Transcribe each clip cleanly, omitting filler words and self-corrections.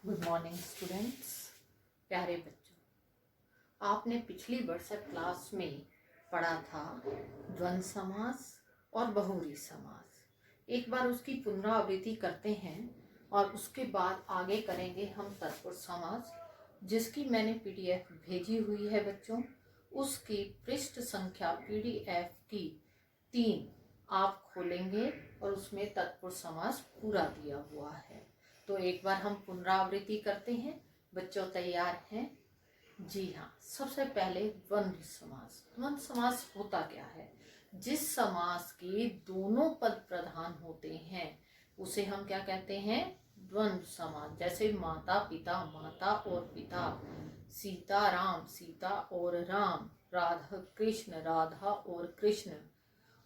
Good morning students. प्यारे बच्चों, आपने पिछली व्हाट्सएप क्लास में पढ़ा था द्वंद्व समास और बहुव्रीहि समास। एक बार उसकी पुनरावृत्ति करते हैं और उसके बाद आगे करेंगे हम तत्पुरुष समास, जिसकी मैंने पीडीएफ भेजी हुई है बच्चों। उसकी पृष्ठ संख्या पीडीएफ की 3 आप खोलेंगे और उसमें तत्पुरुष समास पूरा दिया हुआ है। तो एक बार हम पुनरावृत्ति करते हैं। बच्चों तैयार हैं? जी हाँ। सबसे पहले द्वंद्व समास। द्वंद्व समास होता क्या है? जिस समास के दोनों पद प्रधान होते हैं उसे हम क्या कहते हैं? द्वंद्व समास। जैसे माता पिता, माता और पिता, सीता राम, सीता और राम, राधा कृष्ण, राधा और कृष्ण।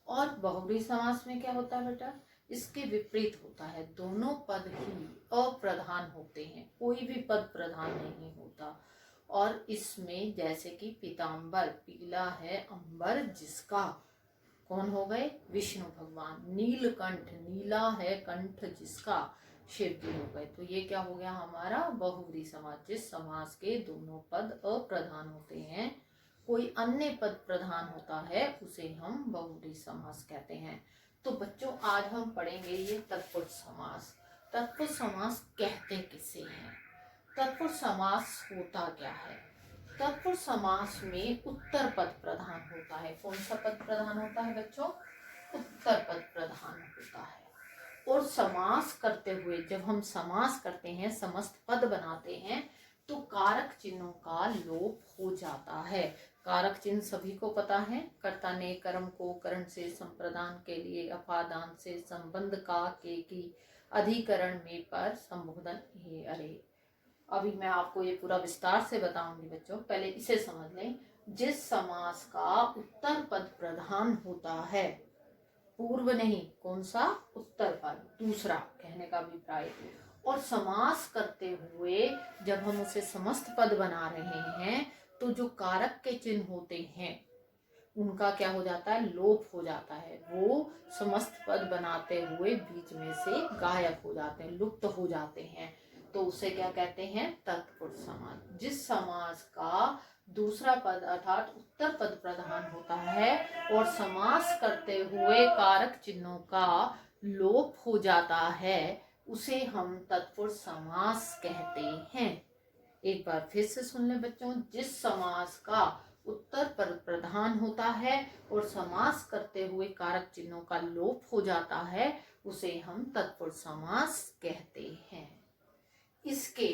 और बहुव्रीहि समास में क्या होता है बेटा? इसके विपरीत होता है, दोनों पद ही अप्रधान होते हैं, कोई भी पद प्रधान नहीं होता। और इसमें जैसे कि पीतांबर, पीला है अंबर जिसका, कौन हो गए? विष्णु भगवान। नीलकंठ, नीला है कंठ जिसका, शिव जी हो गए। तो ये क्या हो गया हमारा? बहुव्रीहि समास। जिस समास के दोनों पद अप्रधान होते हैं, कोई अन्य पद प्रधान होता है, उसे हम बहुव्रीहि समास कहते हैं। तो बच्चों आज हम पढ़ेंगे ये तत्पुरुष समास। तत्पुरुष समास कहते किसे हैं? तत्पुरुष समास होता क्या है? तत्पुरुष समास में उत्तर पद प्रधान होता है। कौन सा पद प्रधान होता है बच्चों? उत्तर पद प्रधान होता है। और समास करते हुए, जब हम समास करते हैं, समस्त पद बनाते हैं, तो कारक चिन्हों का लोप हो जाता है। कारक चिन्ह सभी को पता है। कर्ता ने कर्म को करण से संप्रदान के लिए, अपादान से संबंध का, के की, अधिकरण में, पर, संबोधन। अरे अभी मैं आपको ये पूरा विस्तार से बताऊंगी बच्चों, पहले इसे समझ लें। जिस समास का उत्तर पद प्रधान होता है, पूर्व नहीं, कौन सा? उत्तर पद, दूसरा कहने का अभिप्राय। और समास करते हुए जब हम उसे समस्त पद बना रहे हैं, तो जो कारक के चिन्ह होते हैं उनका क्या हो जाता है? लोप हो जाता है। वो समस्त पद बनाते हुए बीच में से गायब हो जाते हैं, लुप्त हो जाते हैं। तो उसे क्या कहते हैं? तत्पुरुष समास। जिस समास का दूसरा पद अर्थात उत्तर पद प्रधान होता है और समास करते हुए कारक चिन्हों का लोप हो जाता है, उसे हम तत्पुरुष समास कहते हैं। एक बार फिर से सुन ले बच्चों। जिस समास का उत्तर पद प्रधान होता है और समास करते हुए कारक चिन्हों का लोप हो जाता है, उसे हम तत्पुरुष समास कहते हैं। इसके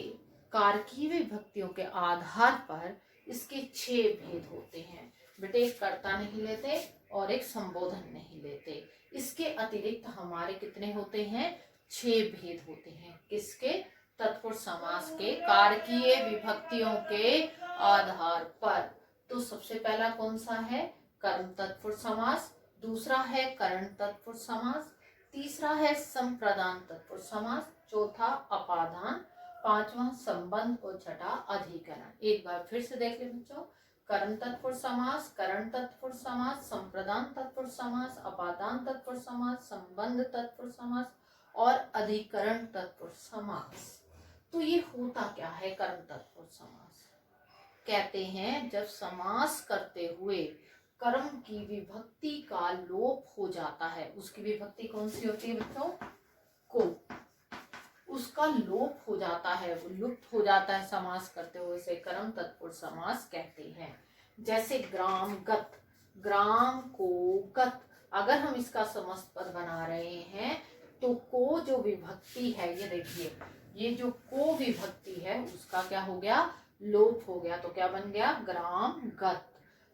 कारकीय विभक्तियों के आधार पर इसके 6 भेद होते हैं। बेटे एक कर्ता नहीं लेते और एक संबोधन नहीं लेते। इसके अतिरिक्त हमारे कितने होते हैं? 6 भेद होते हैं। किसके? तत्पुरुष समास के कारकीय विभक्तियों के आधार पर। तो सबसे पहला कौन सा है? कर्म तत्पुरुष समास। दूसरा है करण तत्पुरुष समास। तीसरा है संप्रदान तत्पुरुष समास। चौथा अपादान। पांचवा संबंध और छठा अधिकरण। एक बार फिर से देख ले बच्चों। कर्म तत्पुरुष समास, करण तत्पुरुष समास, संप्रदान तत्पुरुष समास, अपादान तत्पुरुष समास, संबंध तत्पुरुष समास और अधिकरण तत्पुरुष समास। तो ये होता क्या है कर्म तत्पुरुष समास? कहते हैं जब समास करते हुए कर्म की विभक्ति का लोप हो जाता है। उसकी विभक्ति कौन सी होती है बच्चों? को। उसका लोप हो जाता है, वो लुप्त हो जाता है समास करते हुए, से कर्म तत्पुरुष समास कहते हैं। जैसे ग्राम गत, ग्राम को गत। अगर हम इसका समस्त पद बना रहे हैं तो को जो विभक्ति है, ये देखिए, ये जो को विभक्ति है उसका क्या हो गया? लोप हो गया। तो क्या बन गया? ग्राम गत।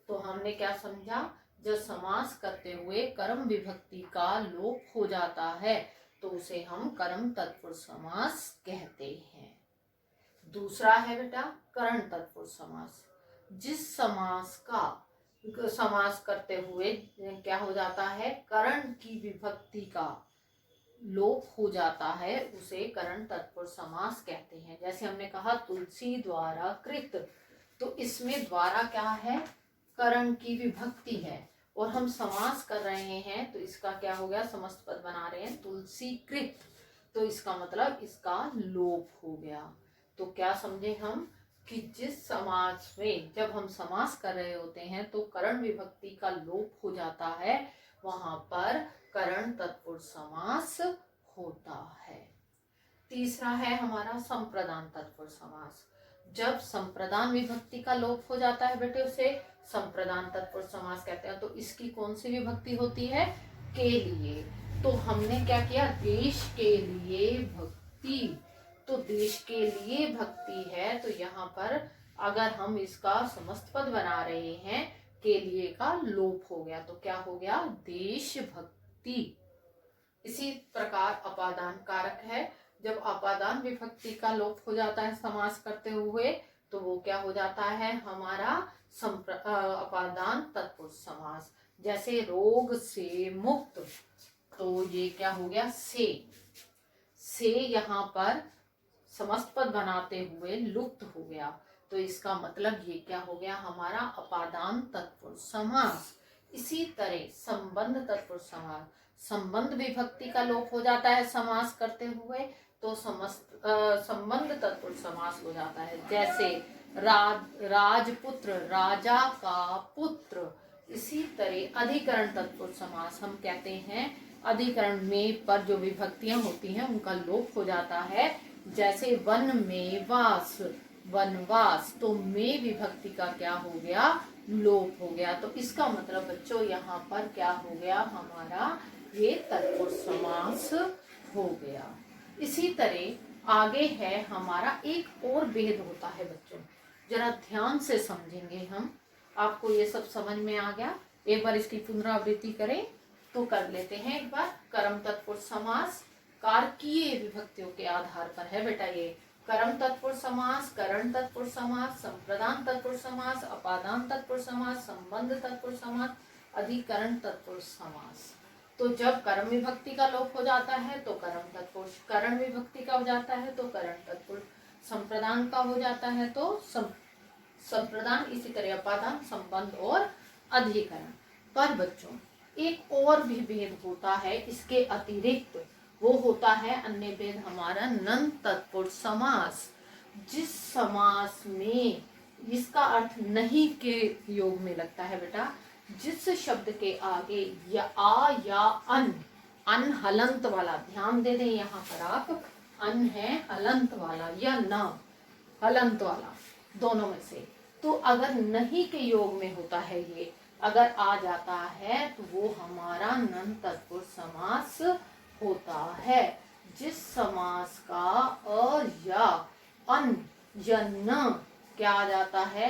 तो हमने क्या समझा? जब समास करते हुए कर्म विभक्ति का लोप हो जाता है तो उसे हम कर्म तत्पुरुष समास कहते हैं। दूसरा है बेटा करण तत्पुरुष समास। जिस समास का समास करते हुए क्या हो जाता है? करण की विभक्ति का लोप हो जाता है, उसे करण तत्पुरुष समास कहते हैं। जैसे हमने कहा तुलसी द्वारा कृत, तो इसमें द्वारा क्या है? करण की विभक्ति है और हम समास कर रहे हैं, तो इसका क्या हो गया? समस्त पद बना रहे हैं तुलसी कृत, तो इसका मतलब इसका लोप हो गया। तो क्या समझे हम कि जिस समास में जब हम समास कर रहे होते हैं तो करण विभक्ति का लोप हो जाता है, वहां पर करण तत्पुरुष समास होता है। तीसरा है हमारा संप्रदान तत्पुरुष समास। जब संप्रदान विभक्ति का लोप हो जाता है बेटे, उसे संप्रदान तत्पुरुष समास कहते हैं। तो इसकी कौन सी विभक्ति होती है? के लिए। तो हमने क्या किया? देश के लिए भक्ति। तो देश के लिए भक्ति है, तो यहाँ पर अगर हम इसका समस्त पद बना रहे हैं, के लिए का लोप हो गया, तो क्या हो गया? देश भक्ति। इसी प्रकार अपादान कारक है। जब अपादान विभक्ति का लोप हो जाता है समास करते हुए, तो वो क्या हो जाता है? हमारा अपादान तत्पुरुष समास। जैसे रोग से मुक्त, तो ये क्या हो गया? से यहाँ पर समस्त पद बनाते हुए लुप्त हो गया, तो इसका मतलब ये क्या हो गया? हमारा अपादान तत्पुरुष समास। इसी तरह संबंध तत्पुरुष समास। संबंध विभक्ति का लोप हो जाता है समास करते हुए, तो संबंध तत्पुरुष समास हो जाता है। जैसे राजपुत्र, राजा का पुत्र। इसी तरह अधिकरण तत्पुरुष समास हम कहते हैं, अधिकरण में पर जो विभक्तियां होती हैं उनका लोप हो जाता है। जैसे वन में वास, वनवास, तो में विभक्ति का क्या हो गया? लोप हो गया। तो इसका मतलब बच्चों यहाँ पर क्या हो गया? हमारा ये तत्पुरुष समास हो गया। इसी तरह आगे है हमारा एक और भेद होता है बच्चों, जरा ध्यान से समझेंगे हम। आपको ये सब समझ में आ गया? एक बार इसकी पुनरावृत्ति करें तो कर लेते हैं एक बार। कर्म तत्पुरुष समास कारकीय विभक्तियों के आधार पर है बेटा। ये कर्म तत्पुरुष समास, करण तत्पुरुष समास, संप्रदान तत्पुरुष समास, अपादान तत्पुरुष समास, संबंध तत्पुरुष समास, अधिकरण तत्पुरुष समास। तो जब कर्म विभक्ति का लोप हो जाता है तो कर्म तत्पुरुष, करण विभक्ति का हो जाता है तो करण तत्पुरुष, संप्रदान का हो जाता है तो संप्रदान, इसी तरह अपादान, संबंध और अधिकरण। पर बच्चों एक और भी भेद होता है इसके अतिरिक्त, वो होता है अन्य भेद हमारा नन तत्पुरुष समास। जिस समास में इसका अर्थ नहीं के योग में लगता है बेटा, जिस शब्द के आगे या आ या अन हलंत वाला, ध्यान दे दें यहाँ पर आप, अन है हलंत वाला या न हलंत वाला, दोनों में से। तो अगर नहीं के योग में होता है ये, अगर आ जाता है तो वो हमारा नन तत्पुरुष समास होता है। जिस समास का अ या अन या न क्या आ जाता है,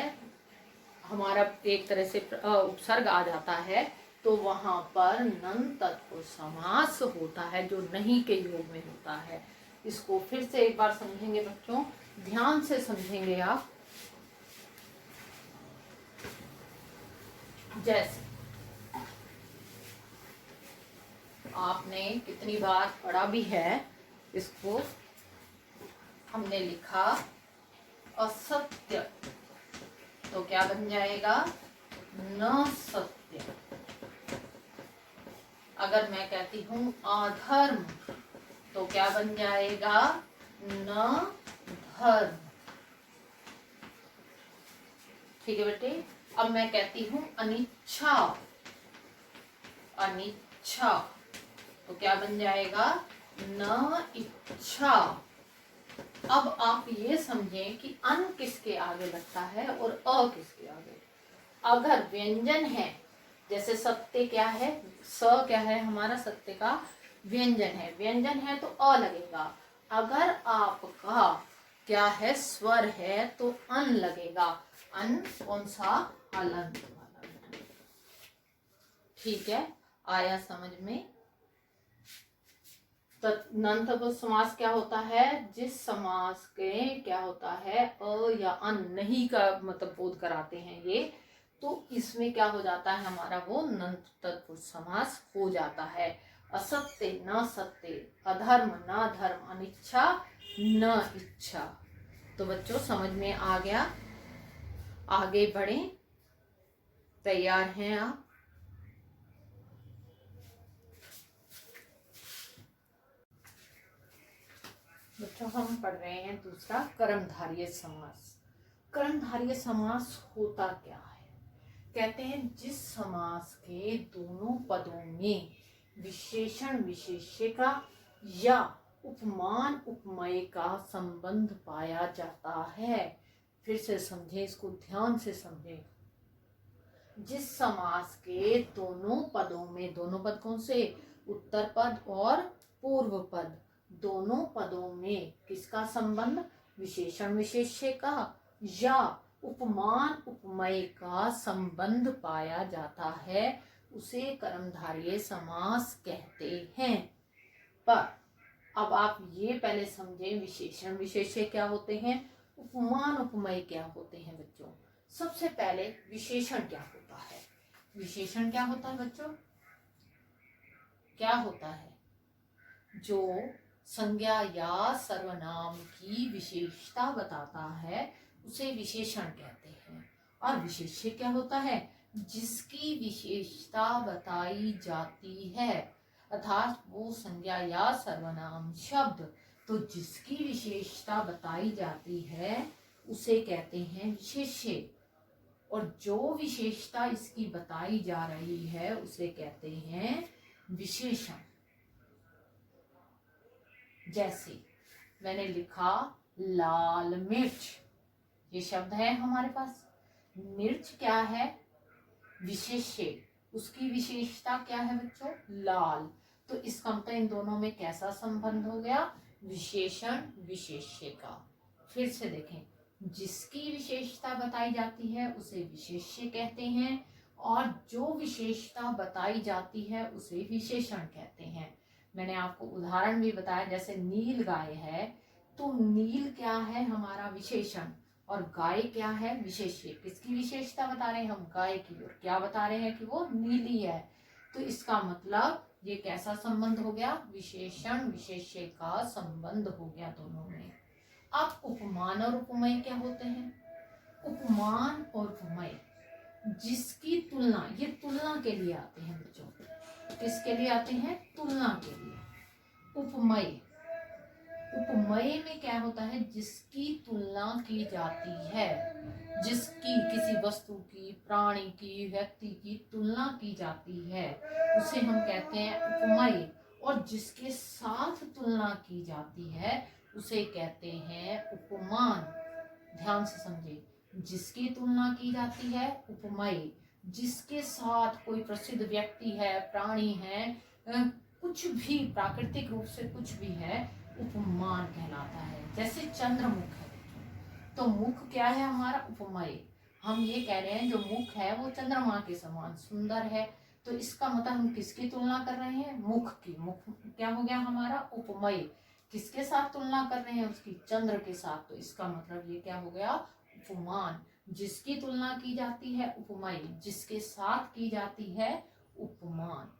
हमारा एक तरह से उपसर्ग आ जाता है, तो वहां पर नन तत्पुरुष समास होता है, जो नहीं के योग में होता है। इसको फिर से एक बार समझेंगे बच्चों, ध्यान से समझेंगे आप। जैसे आपने कितनी बार पढ़ा भी है इसको, हमने लिखा असत्य, तो क्या बन जाएगा? न सत्य। अगर मैं कहती हूं अधर्म, तो क्या बन जाएगा? न धर्म। ठीक है बेटे। अब मैं कहती हूं अनिच्छा, अनिच्छा, तो क्या बन जाएगा? न इच्छा। अब आप ये समझें कि अन किसके आगे लगता है और अ किसके आगे। अगर व्यंजन है, जैसे सत्य क्या है, स क्या है हमारा, सत्य का व्यंजन है, व्यंजन है तो अ लगेगा। अगर आपका क्या है, स्वर है, तो अन लगेगा। अन कौन सा? हलंत वाला। ठीक है, आया समझ में? नन तत्पुरुष समास क्या होता है? जिस समास के क्या होता है, अ या अन नहीं का मतलब बोध कराते हैं ये, तो इसमें क्या हो जाता है हमारा, वो नन तत्पुरुष समास हो जाता है। असत्य न सत्य, अधर्म न धर्म, अनिच्छा न इच्छा। तो बच्चों समझ में आ गया? आगे बढ़ें, तैयार हैं आप? बच्चों हम पढ़ रहे हैं दूसरा कर्मधारय समास। कर्मधारय समास होता क्या है? कहते हैं जिस समास के दोनों पदों में विशेषण विशेष्य का या उपमान उपमेय का संबंध पाया जाता है। फिर से समझे, इसको ध्यान से समझे। जिस समास के दोनों पदों में, दोनों पद कौन से? उत्तर पद और पूर्व पद, दोनों पदों में किसका संबंध? विशेषण विशेष्य का या उपमान उपमेय का संबंध पाया जाता है, उसे कर्मधारय समास कहते हैं। पर अब आप ये पहले समझें, विशेषण विशेष्य क्या होते हैं, उपमान उपमेय क्या होते हैं बच्चों। सबसे पहले विशेषण क्या होता है? विशेषण क्या होता है बच्चों? क्या होता है? जो संज्ञा या सर्वनाम की विशेषता बताता है उसे विशेषण कहते हैं। और विशेष्य क्या होता है? जिसकी विशेषता बताई जाती है, अर्थात वो संज्ञा या सर्वनाम शब्द तो जिसकी विशेषता बताई जाती है उसे कहते हैं विशेष्य। और जो विशेषता इसकी बताई जा रही है उसे कहते हैं विशेषण। जैसे मैंने लिखा लाल मिर्च, ये शब्द है हमारे पास। मिर्च क्या है? विशेष्य। उसकी विशेषता क्या है बच्चों? लाल। तो इसका मतलब इन दोनों में कैसा संबंध हो गया? विशेषण विशेष्य का। फिर से देखें, जिसकी विशेषता बताई जाती है उसे विशेष्य कहते हैं और जो विशेषता बताई जाती है उसे विशेषण कहते हैं। मैंने आपको उदाहरण भी बताया, जैसे नील गाय है तो नील क्या है? हमारा विशेषण, और गाय क्या है? विशेष्य। किसकी विशेषता बता रहे हैं हम? गाय की। और क्या बता रहे हैं कि वो नीली है। तो इसका मतलब ये कैसा संबंध हो गया? विशेषण विशेष्य का संबंध हो गया दोनों में। अब उपमान और उपमेय क्या होते हैं? उपमान और उपमेय जिसकी तुलना, ये तुलना के लिए आते हैं बच्चों। किसके लिए आते हैं? तुलना के लिए। उपमेय, उपमेय में क्या होता है? जिसकी तुलना की जाती है, जिसकी, किसी वस्तु की, प्राणी की, व्यक्ति की तुलना की जाती है उसे हम कहते हैं उपमेय। और जिसके साथ तुलना की जाती है उसे कहते हैं उपमान। ध्यान से समझे, जिसकी तुलना की जाती है उपमेय, जिसके साथ कोई प्रसिद्ध व्यक्ति है, प्राणी है, कुछ भी प्राकृतिक रूप से कुछ भी है, उपमान कहलाता है। जैसे चंद्रमुख है तो मुख क्या है हमारा? उपमेय। हम ये कह रहे हैं जो मुख है वो चंद्रमा के समान सुंदर है, तो इसका मतलब हम किसकी तुलना कर रहे हैं? मुख की। मुख क्या हो गया हमारा? उपमेय। किसके साथ तुलना कर रहे हैं? उसकी, चंद्र के साथ। तो इसका मतलब ये क्या हो गया? उपमान। जिसकी तुलना की जाती है उपमेय, जिसके साथ की जाती है उपमान।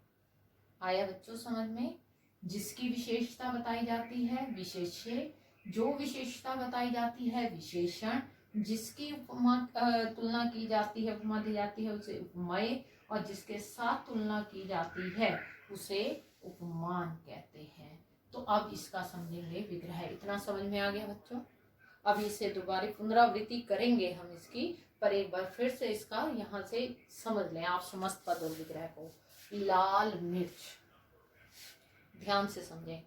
आया बच्चों समझ में? जिसकी विशेषता बताई जाती है विशेष्य, जो विशेषता बताई जाती है विशेषण, जिसकी उपमा तुलना की जाती है, उपमा दी जाती है उसे उपमेय, और जिसके साथ तुलना की जाती है उसे उपमान कहते हैं। तो अब इसका समझेंगे विग्रह। इतना समझ में आ गया बच्चों? अब इसे दोबारा पुनरावृत्ति करेंगे हम इसकी, पर एक बार फिर से इसका यहाँ से समझ लें आप समस्त पद और विग्रह को। लाल मिर्च, ध्यान से समझें,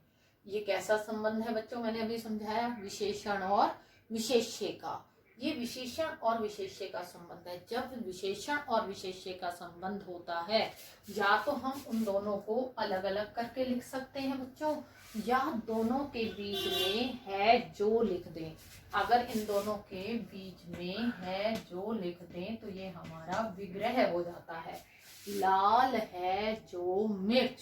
ये कैसा संबंध है बच्चों? मैंने अभी समझाया, विशेषण और विशेष्य का। ये विशेषण और विशेष्य का संबंध है। जब विशेषण और विशेष्य का संबंध होता है, या तो हम उन दोनों को अलग अलग करके लिख सकते हैं बच्चों, या दोनों के बीच में है जो लिख दें। अगर इन दोनों के बीच में है जो लिख दें तो ये हमारा विग्रह हो जाता है। लाल है जो मिर्च,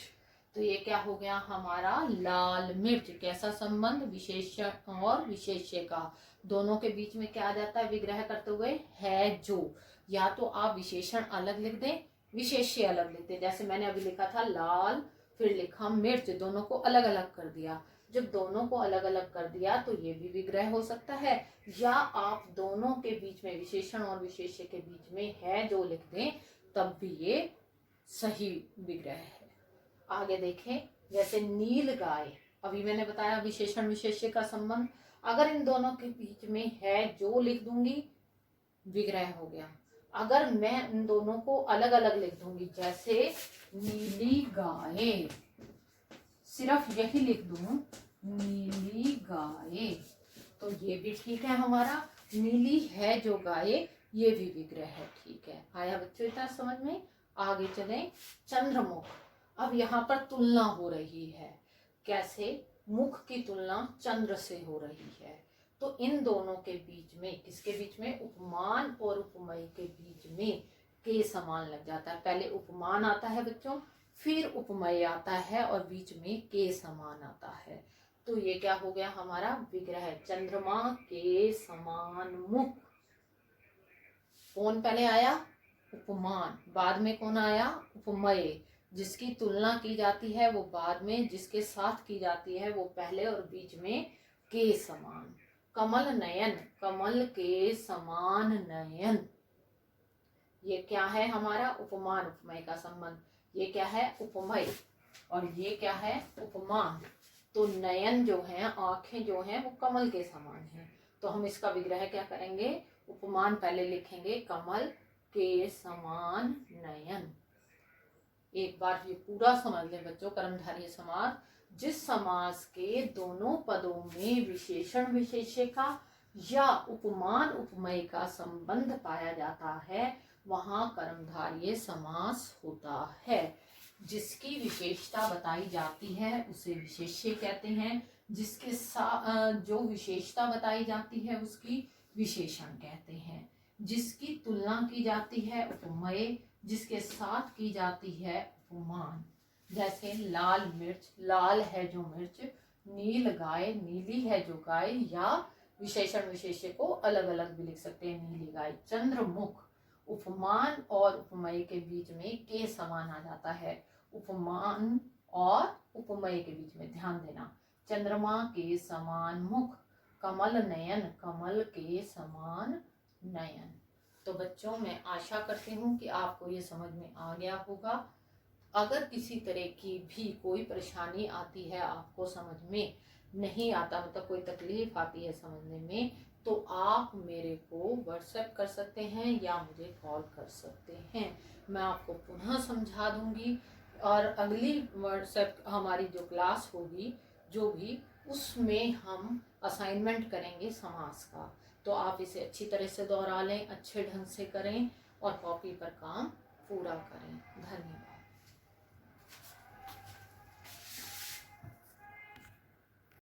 तो ये क्या हो गया हमारा? लाल मिर्च। कैसा संबंध? विशेषण और विशेष्य का। दोनों के बीच में क्या आ जाता है विग्रह करते हुए? है जो। या तो आप विशेषण अलग लिख दें, विशेष्य अलग लिख दें। जैसे मैंने अभी लिखा था लाल, फिर लिखा मिर्च, दोनों को अलग अलग कर दिया। जब दोनों को अलग अलग कर दिया तो ये भी विग्रह हो सकता है। या आप दोनों के बीच में, विशेषण और विशेष्य के बीच में है जो लिख दें, तब भी ये सही विग्रह है। आगे देखें, जैसे नील गाय, अभी मैंने बताया विशेषण विशेष्य का संबंध। अगर इन दोनों के बीच में है जो लिख दूंगी, विग्रह हो गया। अगर मैं इन दोनों को अलग अलग लिख दूंगी, जैसे नीली गाय, सिर्फ यही लिख दूं नीली गाय, तो ये भी ठीक है हमारा। नीली है जो गाय, ये भी विग्रह है, ठीक है। आया बच्चों इतना समझ में? आगे चले, चंद्रमुख। अब यहाँ पर तुलना हो रही है, कैसे? मुख की तुलना चंद्र से हो रही है। तो इन दोनों के बीच में, किसके बीच में? उपमान और उपमेय के बीच में के समान लग जाता है। पहले उपमान आता है बच्चों, फिर उपमेय आता है और बीच में के समान आता है। तो ये क्या हो गया हमारा? विग्रह। चंद्रमा के समान मुख। कौन पहले आया? उपमान। बाद में कौन आया? उपमेय। जिसकी तुलना की जाती है वो बाद में, जिसके साथ की जाती है वो पहले, और बीच में के समान। कमल नयन, कमल के समान नयन, ये क्या है हमारा? उपमान उपमेय का संबंध। ये क्या है? उपमेय। और ये क्या है? उपमान। तो नयन जो है, आंखें जो हैं, वो कमल के समान हैं। तो हम इसका विग्रह क्या करेंगे? उपमान पहले लिखेंगे, कमल के समान नयन। एक बार ये पूरा समझ लें बच्चों, कर्मधारय समास, जिस समास के दोनों पदों में विशेषण विशेष्य का या उपमान उपमेय का संबंध पाया जाता है, वहां कर्मधारय समास होता है। जिसकी विशेषता बताई जाती है उसे विशेष्य कहते हैं, जिसके साथ जो विशेषता बताई जाती है उसकी विशेषण कहते हैं। जिसकी तुलना की जाती है उपमेय, जिसके साथ की जाती है उपमान। जैसे लाल मिर्च, लाल है जो मिर्च, नील गाय, नीली है जो गाय, या विशेषण विशेष्य को अलग अलग भी लिख सकते हैं, नीली गाय। चंद्रमुख, उपमान और उपमेय के बीच में के समान आ जाता है। उपमान और उपमेय के बीच में ध्यान देना। चंद्रमा के समान मुख, कमल नयन, कमल के समान नयन। तो बच्चों, मैं आशा करती हूँ कि आपको ये समझ में आ गया होगा। अगर किसी तरह की भी कोई परेशानी आती है, आपको समझ में नहीं आता, मतलब कोई तकलीफ आती है समझने में, तो आप मेरे को व्हाट्सएप कर सकते हैं या मुझे कॉल कर सकते हैं। मैं आपको पुनः समझा दूंगी। और अगली व्हाट्सएप हमारी जो क्लास होगी, जो भी, उसमें हम असाइनमेंट करेंगे समास का। तो आप इसे अच्छी तरह से दोहरा लें, अच्छे ढंग से करें और कॉपी पर काम पूरा करें। धन्यवाद।